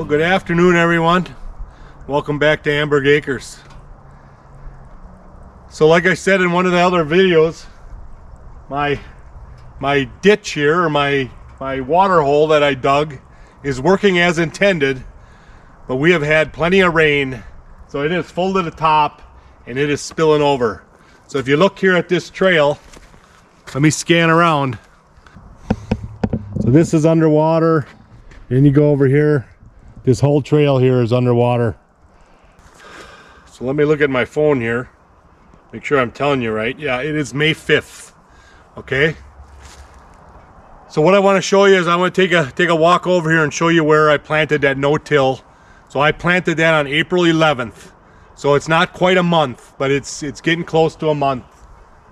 Good afternoon, everyone. Welcome back to Amberg Acres. So like I said in one of the other videos, my ditch here, or my water hole that I dug, is working as intended, but we have had plenty of rain, so it is full to the top and it is spilling over. So if you look here at this trail, let me scan around. So this is underwater, then you go over here. This whole trail here is underwater. So let me look at my phone here, make sure I'm telling you right. Yeah, it is May 5th. Okay. So what I want to show you is I want to take a walk over here and show you where I planted that no-till. So I planted that on April 11th. So it's not quite a month, but it's getting close to a month.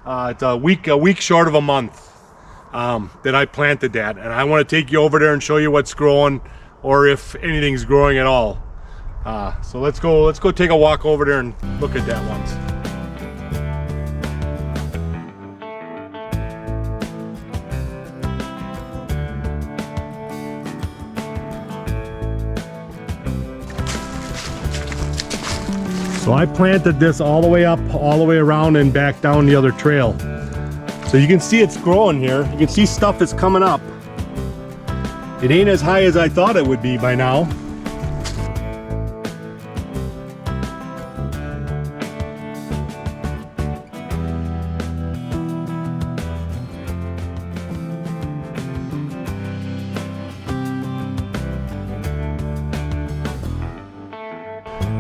It's a week short of a month that I planted that, and I want to take you over there and show you what's growing, or if anything's growing at all. So let's go take a walk over there and look at that once. So I planted this all the way up, all the way around and back down the other trail. So you can see it's growing here. You can see stuff is coming up. It ain't as high as I thought it would be by now.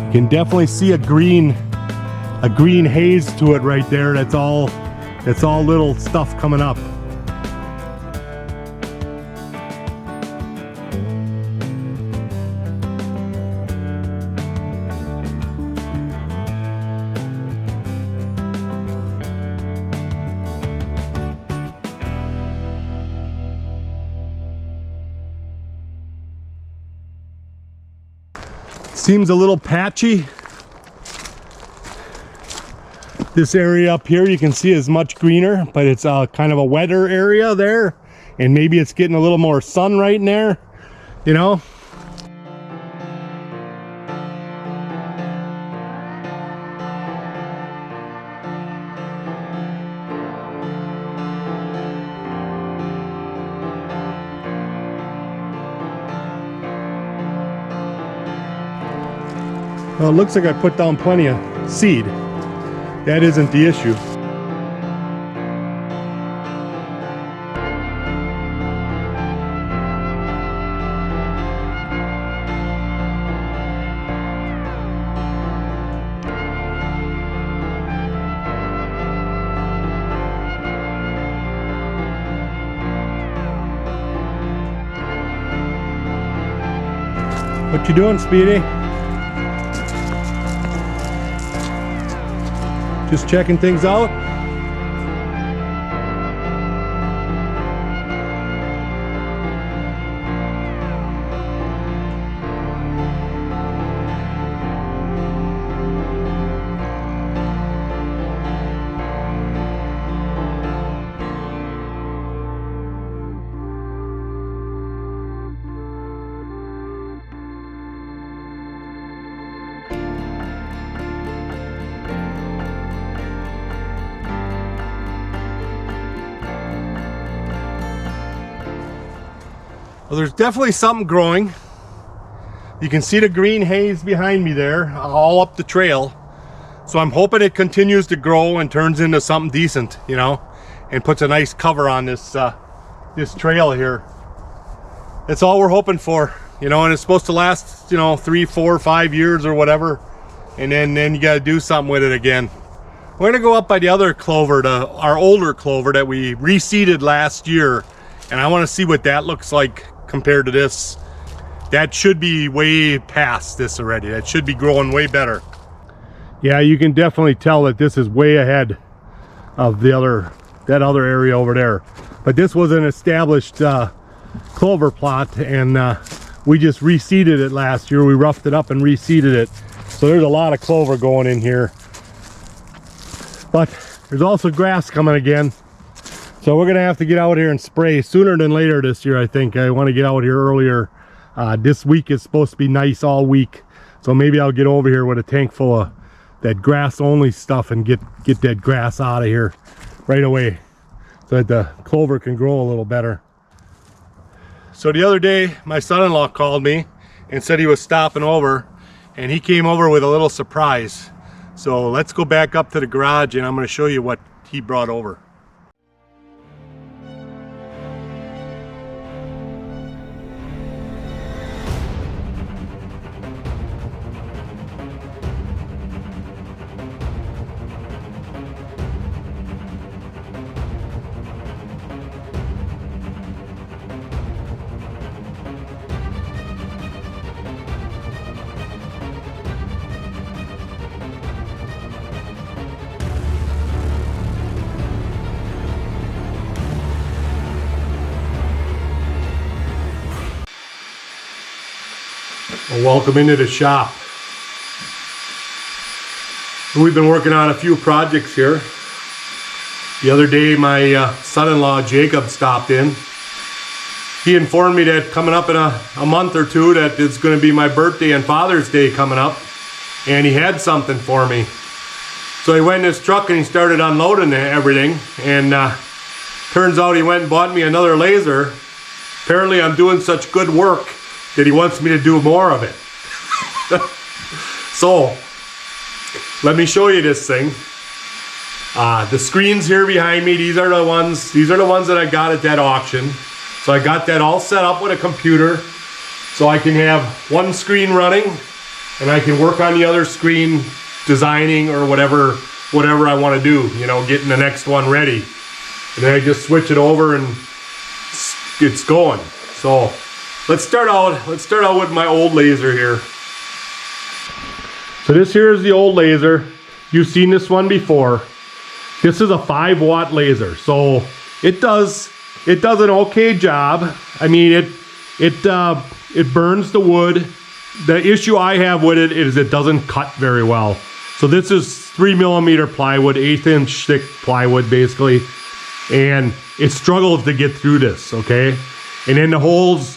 You can definitely see a green haze to it right there. That's all little stuff coming up. Seems a little patchy. This area up here you can see is much greener, but it's kind of a wetter area there, and maybe it's getting a little more sun right in there, you know. Well, it looks like I put down plenty of seed. That isn't the issue. What you doing, Speedy? Just checking things out. Well, there's definitely something growing. You can see the green haze behind me there, all up the trail. So I'm hoping it continues to grow and turns into something decent, you know, and puts a nice cover on this this trail here. That's all we're hoping for, you know, and it's supposed to last, you know, 3, 4, 5 years or whatever, and then you got to do something with it again. We're gonna go up by the other clover, our older clover that we reseeded last year, and I want to see what that looks like compared to this. That should be way past this already. That should be growing way better. Yeah, you can definitely tell that this is way ahead of that other area over there. But this was an established clover plot, and we just reseeded it last year. We roughed it up and reseeded it. So there's a lot of clover going in here. But there's also grass coming again. So we're gonna have to get out here and spray sooner than later this year, I think. I want to get out here earlier This week is supposed to be nice all week, so maybe I'll get over here with a tank full of that grass only stuff and get that grass out of here right away so that the clover can grow a little better. So the other day my son-in-law called me and said he was stopping over, and he came over with a little surprise. So let's go back up to the garage and I'm going to show you what he brought over. Well, welcome into the shop. We've been working on a few projects here. The other day my son-in-law Jacob stopped in. He informed me that coming up in a month or two that it's going to be my birthday and Father's Day coming up, and he had something for me. So he went in his truck and he started unloading everything, and turns out he went and bought me another laser. Apparently I'm doing such good work that he wants me to do more of it. So let me show you this thing. The screens here behind me, these are the ones that I got at that auction. So I got that all set up with a computer so I can have one screen running and I can work on the other screen designing or whatever I want to do, you know, getting the next one ready. And then I just switch it over and it's going. So let's start out with my old laser here. So this here is the old laser. You've seen this one before. This is a 5-watt laser. So it does an okay job. I mean, it burns the wood. The issue I have with it is it doesn't cut very well. So this is 3mm plywood, 1/8" thick plywood basically, and it struggles to get through this, okay? And then the holes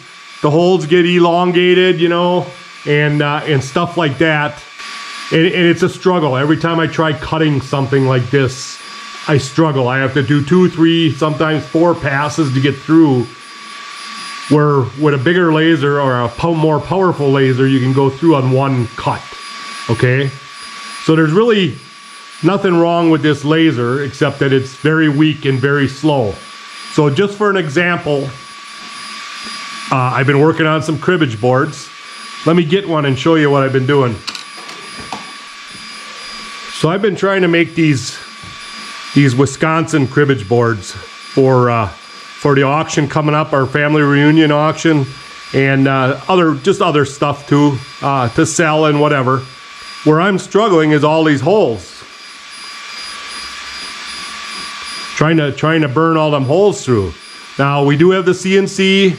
get elongated, you know, and stuff like that. And it's a struggle. Every time I try cutting something like this, I struggle. I have to do 2, 3, sometimes 4 passes to get through. Where with a bigger laser or a more powerful laser, you can go through on one cut, okay? So there's really nothing wrong with this laser except that it's very weak and very slow. So just for an example, I've been working on some cribbage boards. Let me get one and show you what I've been doing. So I've been trying to make these Wisconsin cribbage boards for the auction coming up, our family reunion auction, and other stuff too, to sell and whatever. Where I'm struggling is all these holes. Trying to burn all them holes through. Now we do have the CNC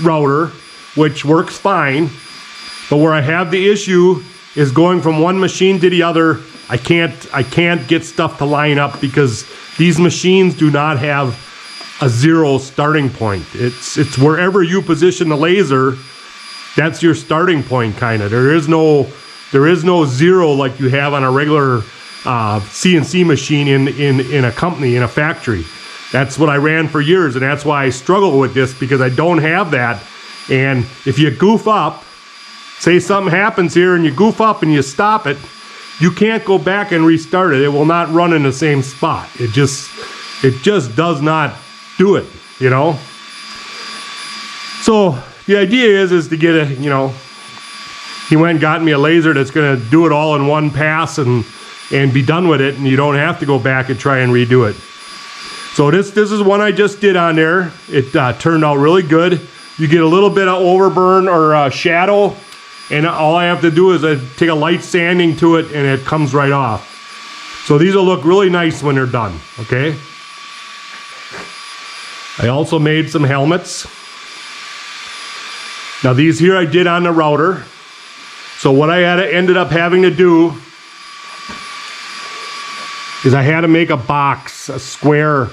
router, which works fine, but where I have the issue is going from one machine to the other. I can't get stuff to line up because these machines do not have a zero starting point. It's wherever you position the laser, that's your starting point kind of. There is no zero like you have on a regular CNC machine in a company, in a factory. That's what I ran for years, and that's why I struggle with this, because I don't have that. And if you goof up, say something happens here and you goof up and you stop it, you can't go back and restart it. It will not run in the same spot. It just does not do it, you know? So the idea is to get he went and got me a laser that's gonna do it all in one pass and be done with it, and you don't have to go back and try and redo it. So this is one I just did on there. It turned out really good. You get a little bit of overburn or shadow, and all I have to do is take a light sanding to it and it comes right off. So these will look really nice when they're done, okay? I also made some helmets. Now these here I did on the router. So what I ended up having to do is I had to make a box, a square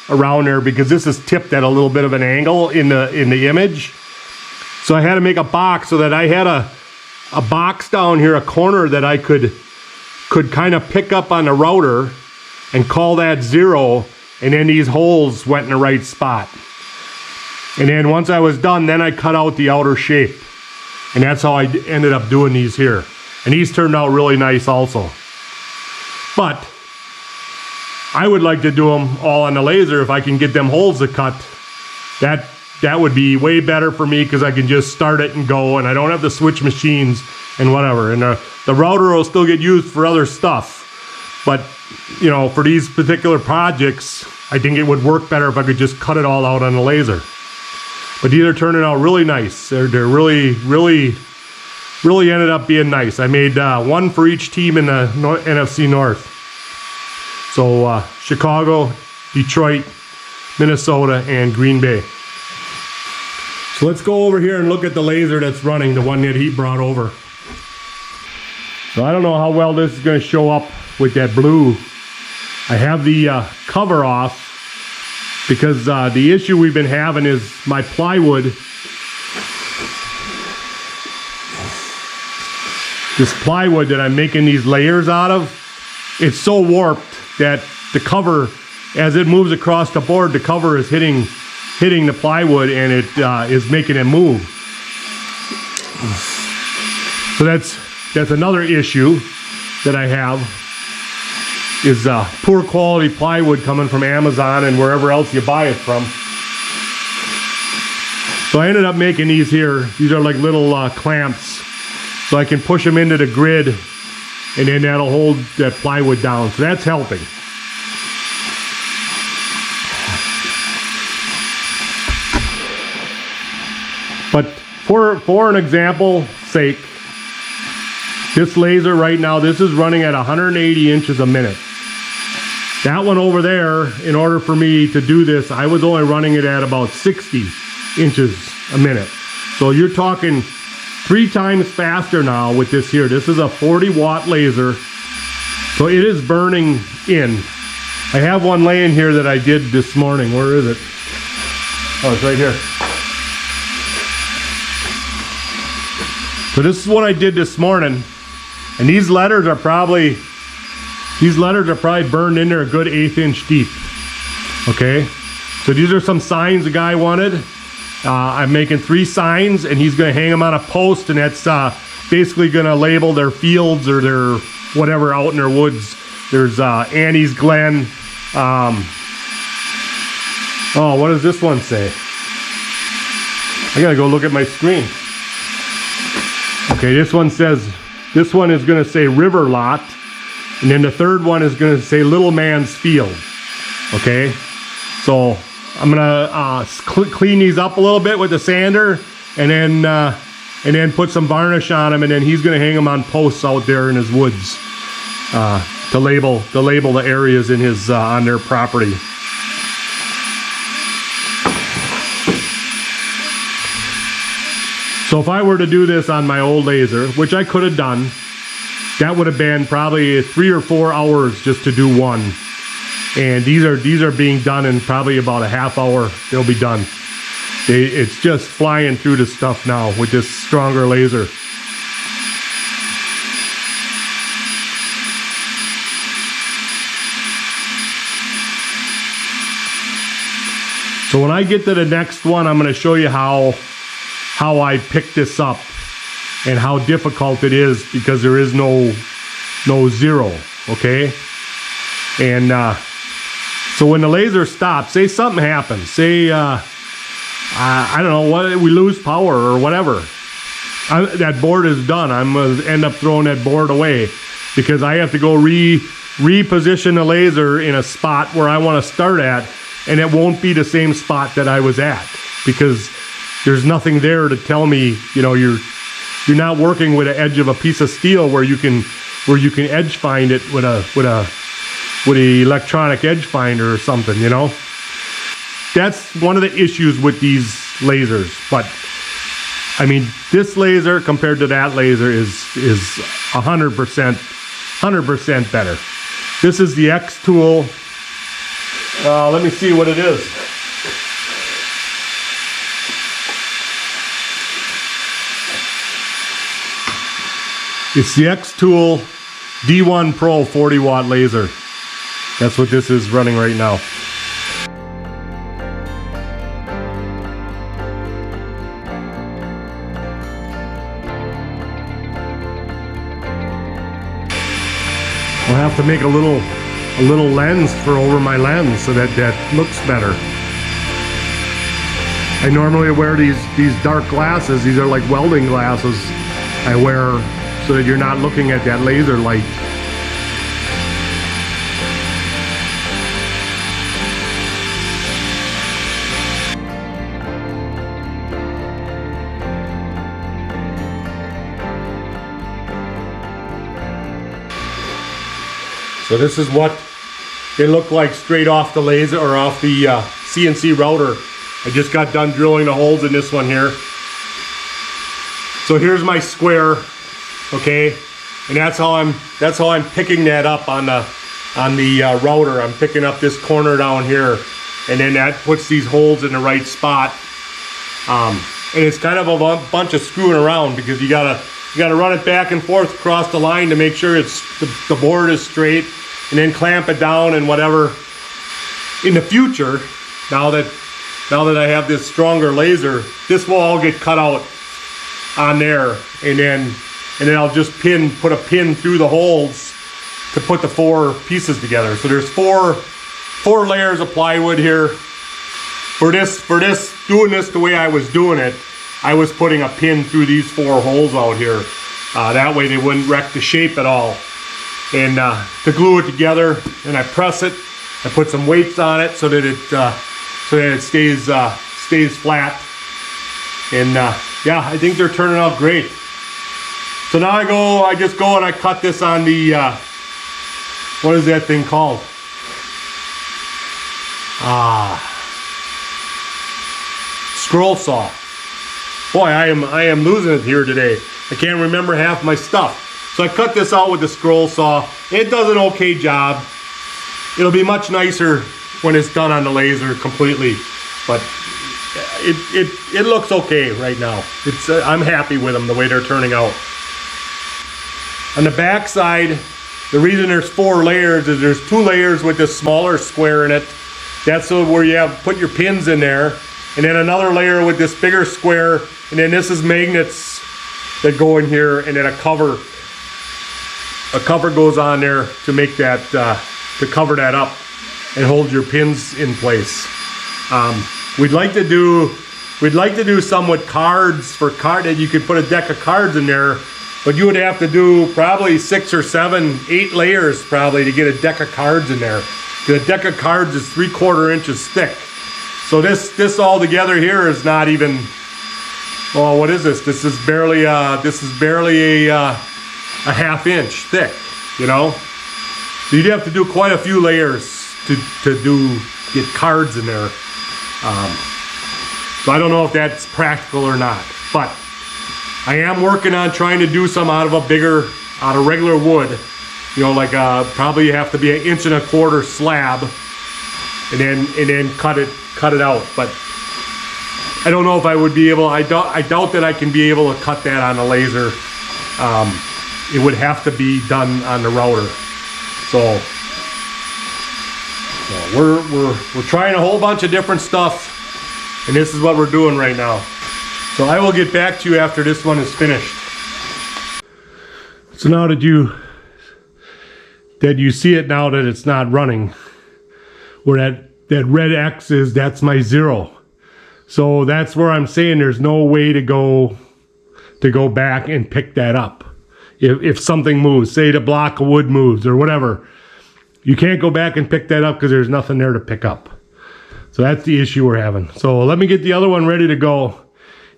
around there, because this is tipped at a little bit of an angle in the image. So I had to make a box so that I had a box down here, a corner that I could kind of pick up on the router and call that 0, and then these holes went in the right spot. And then once I was done, then I cut out the outer shape. And that's how I ended up doing these here. And these turned out really nice also. But I would like to do them all on the laser if I can get them holes to cut. That would be way better for me because I can just start it and go, and I don't have to switch machines and whatever. And the router will still get used for other stuff. But, you know, for these particular projects, I think it would work better if I could just cut it all out on the laser. But these are turning out really nice. They're really ended up being nice. I made one for each team in the NFC North. So Chicago, Detroit, Minnesota, and Green Bay. So let's go over here and look at the laser that's running, the one that he brought over. So I don't know how well this is going to show up with that blue. I have the cover off because the issue we've been having is my plywood. This plywood that I'm making these layers out of, it's so warped that the cover, as it moves across the board, the cover is hitting the plywood, and it is making it move. So that's another issue that I have, is poor quality plywood coming from Amazon and wherever else you buy it from. So I ended up making these here. These are like little clamps, so I can push them into the grid, and then that'll hold that plywood down. So that's helping. But for an example sake, this laser right now, this is running at 180 inches a minute. That one over there, in order for me to do this, I was only running it at about 60 inches a minute. So you're talking 3 times faster now with this here. This is a 40-watt laser, so it is burning in. I have one laying here that I did this morning. Where is it? Oh, it's right here. So this is what I did this morning, and these letters are probably burned in there a good 1/8 inch deep. Okay, so these are some signs the guy wanted. I'm making 3 signs, and he's going to hang them on a post, and that's basically going to label their fields or their whatever out in their woods. There's Annie's Glen. Oh, what does this one say? I gotta go look at my screen. Okay, this one is going to say River Lot, and then the third one is going to say Little Man's Field. Okay, so I'm going to clean these up a little bit with the sander, and then put some varnish on them, and then he's going to hang them on posts out there in his woods to label the areas in his on their property. So if I were to do this on my old laser, which I could have done, that would have been probably 3 or 4 hours just to do one. And these are being done in probably about a half hour. They'll be done. It's just flying through the stuff now with this stronger laser. So when I get to the next one, I'm going to show you how I picked this up and how difficult it is, because there is no zero, okay? And so when the laser stops, say something happens, say I don't know what, we lose power or whatever, that board is done. I'm gonna end up throwing that board away because I have to go reposition the laser in a spot where I want to start at, and it won't be the same spot that I was at, because there's nothing there to tell me, you know, you're not working with the edge of a piece of steel where you can edge find it with a electronic edge finder or something, you know. That's one of the issues with these lasers. But I mean, this laser compared to that laser is 100% better. This is the X tool. Let me see what it is. It's the X-Tool D1 Pro 40 watt laser. That's what this is running right now. I'll have to make a little lens for over my lens so that looks better. I normally wear these dark glasses. These are like welding glasses I wear so that you're not looking at that laser light. So this is what they look like straight off the laser or off the CNC router. I just got done drilling the holes in this one here. So here's my square, okay, and that's how I'm picking that up on the router. I'm picking up this corner down here, and then that puts these holes in the right spot. And it's kind of a bunch of screwing around because you gotta run it back and forth across the line to make sure the board is straight, and then clamp it down and whatever. In the future, now that I have this stronger laser, this will all get cut out on there, and then I'll just put a pin through the holes to put the 4 pieces together. So there's four layers of plywood here. For this doing this the way I was doing it, I was putting a pin through these 4 holes out here. That way they wouldn't wreck the shape at all. And to glue it together, and I press it. I put some weights on it so that it stays flat. And yeah, I think they're turning out great. So now I just go and I cut this on the what is that thing called? Scroll saw. Boy, I am losing it here today. I can't remember half my stuff. So I cut this out with the scroll saw. It does an okay job. It'll be much nicer when it's done on the laser completely, but it looks okay right now. I'm happy with them the way they're turning out. On the back side, the reason there's 4 layers is there's 2 layers with this smaller square in it. That's where you put your pins in there, and then another layer with this bigger square, and then this is magnets that go in here, and then a cover goes on there to make that to cover that up and hold your pins in place. We'd like to do some with cards that you could put a deck of cards in there, but you would have to do probably 6 or 7, 8 layers probably to get a deck of cards in there. The deck of cards is 3/4 inches thick. So this all together here is not even, well, what is this? This is barely a half inch thick, you know? So you'd have to do quite a few layers to get cards in there. So I don't know if that's practical or not, but I am working on trying to do some out of regular wood. You know, like probably you have to be 1.25 inch slab, and then cut it out. But I don't know if I would be able. I doubt that I can be able to cut that on a laser. It would have to be done on the router. So we're trying a whole bunch of different stuff, and this is what we're doing right now. So I will get back to you after this one is finished. So now that you see it now that it's not running, where that red X is, that's my 0. So that's where I'm saying there's no way to go back and pick that up. If something moves, say the block of wood moves or whatever, you can't go back and pick that up because there's nothing there to pick up. So that's the issue we're having. So let me get the other one ready to go,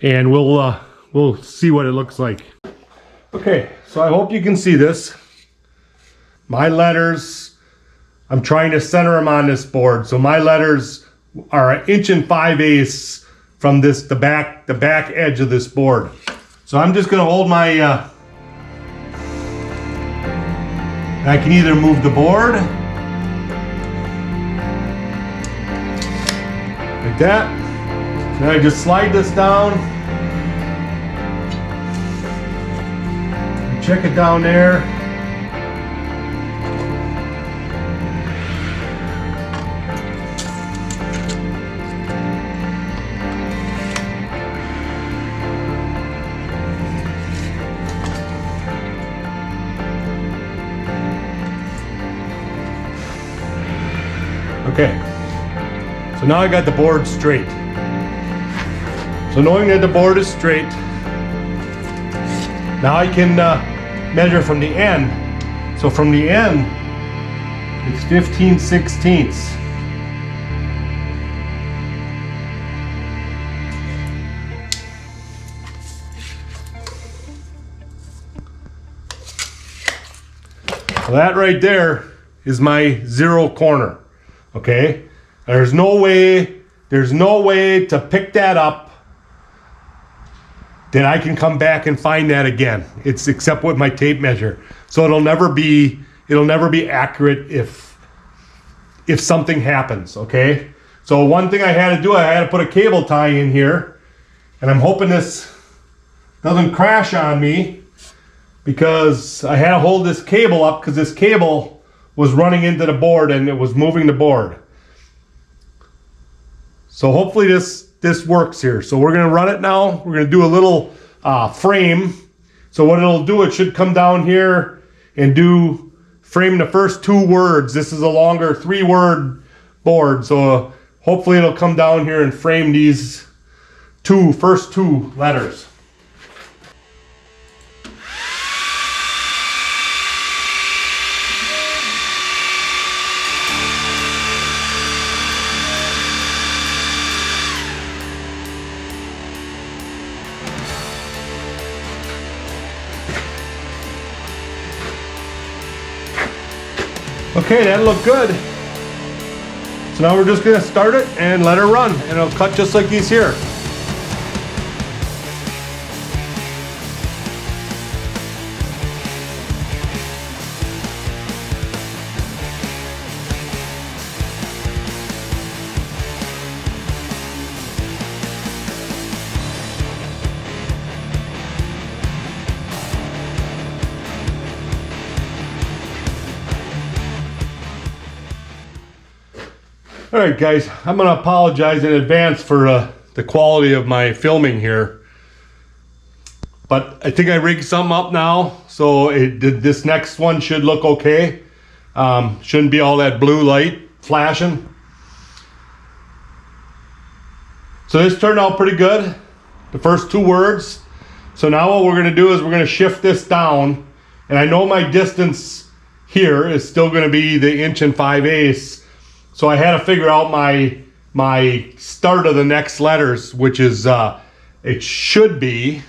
and we'll see what it looks like. Okay, so I hope you can see this. My letters, I'm trying to center them on this board. So my letters are 1 5/8 from the back edge of this board. So I'm just gonna hold my, I can either move the board like that. Then I just slide this down. check it down there. Okay, so now I got the board straight. So knowing that the board is straight, now I can measure from the end. So from the end, it's 15/16. So that right there is my 0 corner. Okay, there's no way to pick that up that I can come back and find that again. It's except with my tape measure. So it'll never be accurate if something happens, okay? So one thing I had to do, I had to put a cable tie in here, and I'm hoping this doesn't crash on me because I had to hold this cable up because this cable was running into the board and it was moving the board. So hopefully this works here. So we're gonna run it now. We're gonna do a little frame. So what it'll do, it should come down here and frame the first 2 words. This is a longer 3-word board. So hopefully it'll come down here and frame these first two letters. Okay, that looked good. So now we're just gonna start it and let her run, and it'll cut just like these here. Alright guys, I'm going to apologize in advance for the quality of my filming here. But I think I rigged something up now, so this next one should look okay. Shouldn't be all that blue light flashing. So this turned out pretty good, the first 2 words. So now what we're going to do is we're going to shift this down. And I know my distance here is still going to be the 1 5/8. So I had to figure out my start of the next letters, which is, it should be,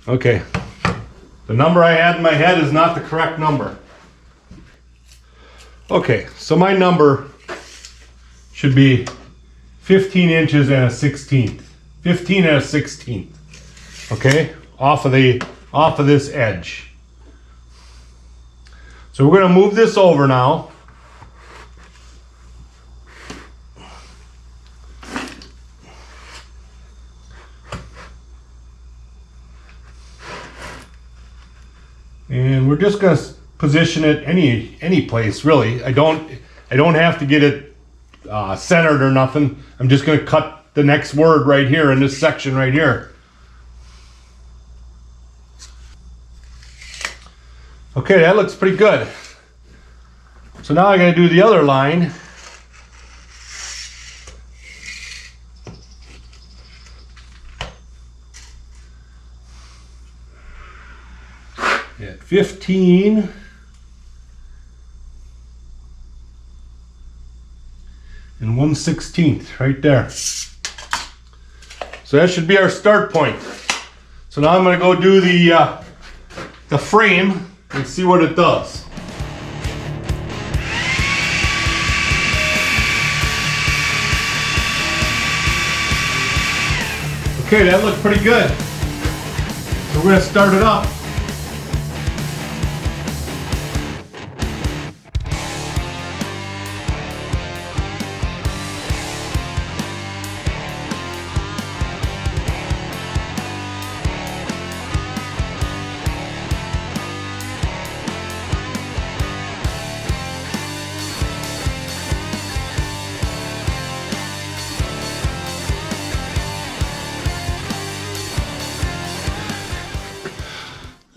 okay, the number I had in my head is not the correct number. Okay, so my number should be 15 inches and a 16th. 15 and a 16th, okay, off of this edge. So we're going to move this over now. And we're just going to position it any place really. I don't have to get it centered or nothing. I'm just going to cut the next word right here in this section right here. Okay, that looks pretty good. So now I got to do the other line. At 15 and 1/16 right there. So that should be our start point. So now I'm going to go do the frame and see what it does. Okay, that looked pretty good. So we're going to start it up.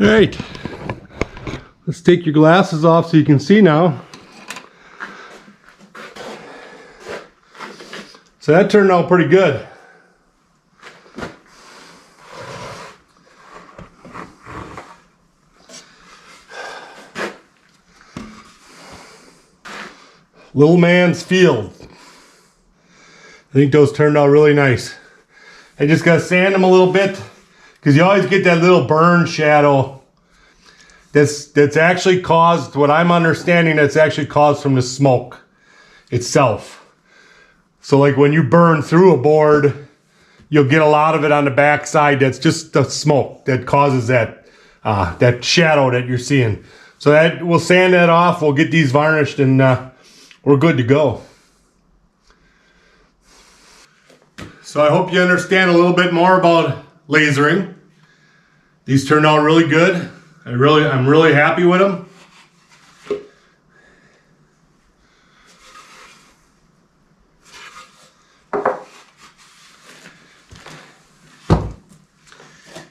All right, let's take your glasses off so you can see now. So that turned out pretty good. Little man's field. I think those turned out really nice. I just got to sand them a little bit because you always get that little burn shadow. That's actually caused, what I'm understanding, that's actually caused from the smoke itself. So like when you burn through a board, you'll get a lot of it on the back side. That's just the smoke that causes that that shadow that you're seeing. So that we'll sand that off. We'll get these varnished and we're good to go. So I hope you understand a little bit more about lasering. These turned out really good. I'm really happy with them.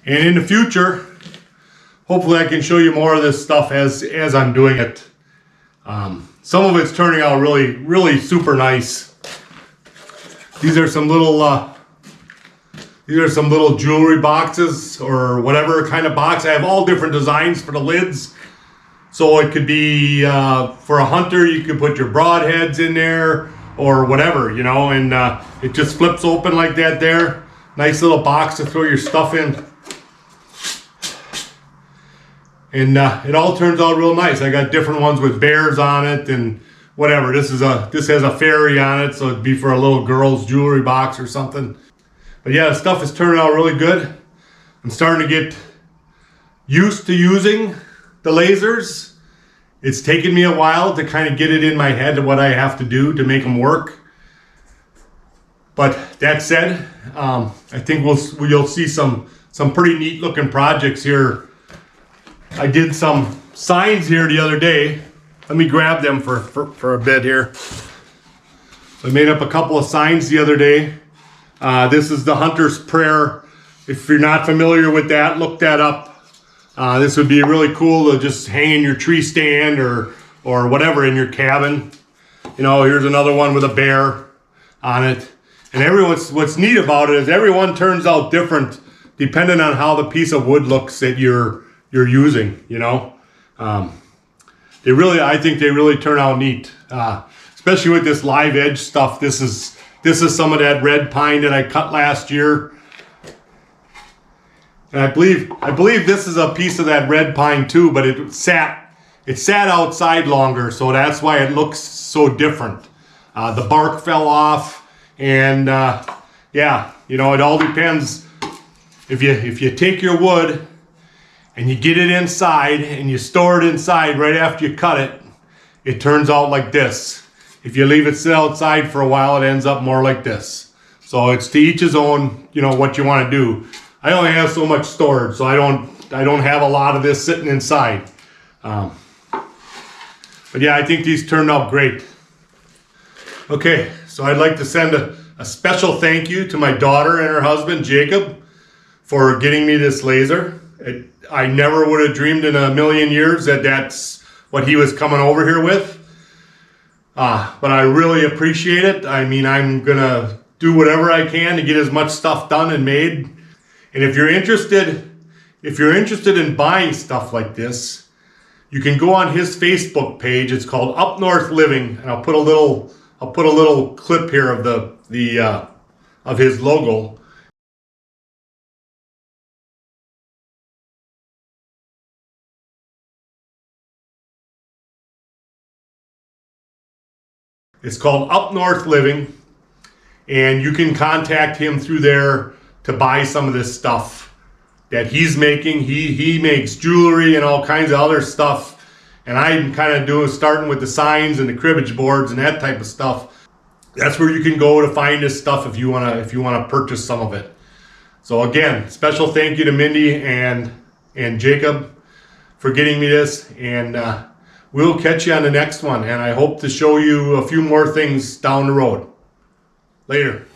And in the future, hopefully I can show you more of this stuff as I'm doing it. Some of it's turning out really super nice. These are some little jewelry boxes or whatever kind of box. I have all different designs for the lids. So it could be for a hunter, you could put your broadheads in there or whatever, you know, and it just flips open like that there. Nice little box to throw your stuff in. And it all turns out real nice. I got different ones with bears on it and whatever. This has a fairy on it, so it'd be for a little girl's jewelry box or something. But yeah, the stuff is turning out really good. I'm starting to get used to using the lasers. It's taken me a while to kind of get it in my head what I have to do to make them work. But that said, I think you'll see some pretty neat looking projects here. I did some signs here the other day. Let me grab them for a bit here. So I made up a couple of signs the other day. This is the Hunter's Prayer. If you're not familiar with that, look that up. This would be really cool to just hang in your tree stand or whatever in your cabin. You know, here's another one with a bear on it. And what's neat about it is everyone turns out different depending on how the piece of wood looks that you're using, you know. I think they really turn out neat, especially with this live edge stuff. This is some of that red pine that I cut last year, and I believe this is a piece of that red pine too. But it sat outside longer, so that's why it looks so different. The bark fell off, and yeah, you know, it all depends. If you take your wood and you get it inside and you store it inside right after you cut it, it turns out like this. If you leave it sit outside for a while, it ends up more like this. So it's to each his own, you know, what you want to do. I only have so much stored, so I don't have a lot of this sitting inside. But yeah, I think these turned out great. Okay, so I'd like to send a special thank you to my daughter and her husband, Jacob, for getting me this laser. I never would have dreamed in a million years that that's what he was coming over here with. But I really appreciate it. I mean, I'm going to do whatever I can to get as much stuff done and made. And if you're interested in buying stuff like this, you can go on his Facebook page. It's called Up North Living, and I'll put a little clip here of of his logo. It's called Up North Living, and you can contact him through there to buy some of this stuff that he's making. He makes jewelry and all kinds of other stuff, and I'm kind of starting with the signs and the cribbage boards and that type of stuff. That's where you can go to find this stuff if you wanna purchase some of it. So again, special thank you to Mindy and Jacob for getting me this, and we'll catch you on the next one, and I hope to show you a few more things down the road. Later.